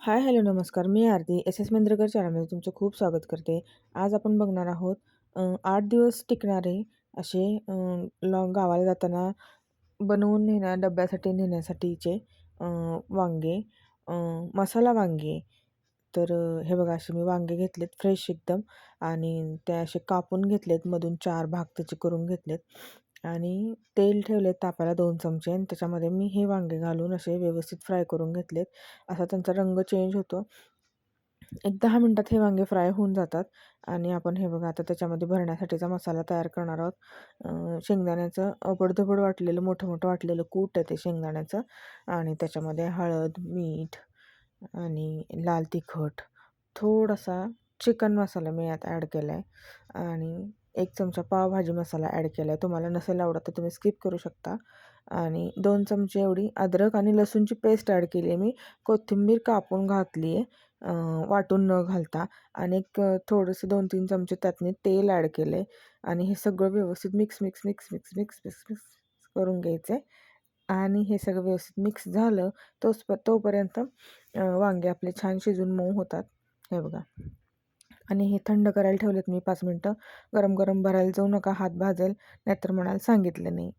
हाय, hello, नमस्कार. मी आरती S S मेंद्रकर चॅनलमध्ये तुमचं खूप स्वागत करते. आज आपण बघणार आहोत 8 दिवस टिकणारे असे गावाला जाताना बनवून डब्यासाठी नेण्यासाठीचे वांगे, अ, मसाला वांगे. तर हे बघा, असे मी वांगे घेतलेत फ्रेश एकदम आणि ते असे कापून घेतलेत, मधून 4 भाग त्याचे करून घेतलेत आणि तेल ठेवलेत तापायला 2 चमचे आणि त्याच्यामध्ये मी हे वांगे घालून असे व्यवस्थित फ्राय करून घेतलेत. असा त्यांचा रंग चेंज होतो. एक 10 मिनिटात हे वांगे फ्राय होऊन जातात आणि आपण हे बघा आता त्याच्यामध्ये भरण्यासाठीचा मसाला तयार करणार आहोत. शेंगदाण्याचं अबडधबड वाटलेलं मोठं-मोठं वाटलेलं कूट आहे ते शेंगदाण्याचं आणि त्याच्यामध्ये हळद, मीठ आणि लाल तिखट, थोडासा चिकन मसाला मी यात ॲड केला आहे आणि 1 चमचा पावभाजी मसाला ॲड केला आहे. तुम्हाला नसेल आवडत तर तुम्ही स्किप करू शकता आणि 2 चमचे एवढी अद्रक आणि लसूणची पेस्ट ॲड केली आहे मी. कोथिंबीर कापून घातली आहे वाटून न घालता आणि थोडंसं 2-3 चमचे त्यातनी तेल ॲड केलं आहे आणि हे सगळं व्यवस्थित मिक्स करून घ्यायचं आहे आणि हे सगळं व्यवस्थित मिक्स झालं तोपर्यंत वांगे आपले छान शिजून मऊ होतात. हे बघा आणि हे थंड करायला ठेवलेत मी 5 मिनटं. गरम गरम भरायला जाऊ नका, हात भाजेल, नाहीतर म्हणाल सांगितलं नाही.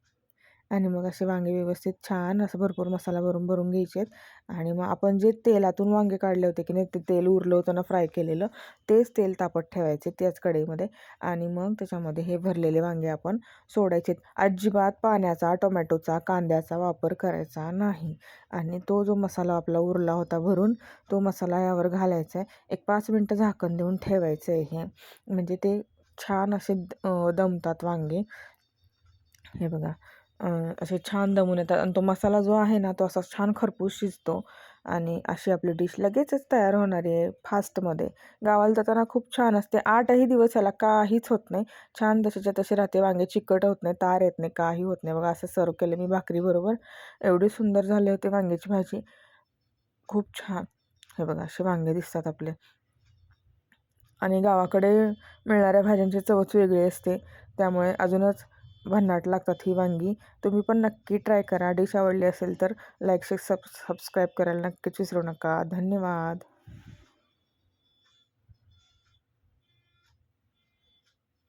आणि मग असे वांगे व्यवस्थित छान असं भरपूर मसाला भरून भरून घ्यायचे आहेत आणि मग आपण जे तेलातून वांगे काढले होते की नाही, ते तेल उरलं होतं ना फ्राय केलेलं, तेच तेल तापत ठेवायचे त्याच कढईमध्ये आणि मग त्याच्यामध्ये हे भरलेले वांगे आपण सोडायचे. अजिबात पाण्याचा, टोमॅटोचा, कांद्याचा वापर करायचा नाही आणि तो जो मसाला आपला उरला होता भरून, तो मसाला यावर घालायचा आहे. एक 5 मिनटं झाकण देऊन ठेवायचं आहे हे, म्हणजे ते छान असे दमतात वांगे. हे बघा असे छान दमून येतात आणि तो मसाला जो आहे ना, तो असा छान खरपूस शिजतो आणि अशी आपली डिश लगेचच तयार होणारी आहे फास्टमध्ये. गावाला जाताना खूप छान असते. 8ही दिवस याला काहीच होत नाही. छान जशाच्या तसे राहते. वांगे चिकट होत नाही, तार येत नाही, काही होत नाही. बघा असं सर्व केलं मी भाकरीबरोबर. एवढी सुंदर झाले होते वांग्याची भाजी, खूप छान. हे बघा असे वांगे दिसतात आपले आणि गावाकडे मिळणाऱ्या भाज्यांची चवच वेगळी असते, त्यामुळे अजूनच भन्नाट लागतात ही वांगी. तुम्ही पण नक्की ट्राय करा. डिश आवडली असेल तर लाईक, शेअर, सबस्क्राईब करायला नक्कीच विसरू नका. धन्यवाद.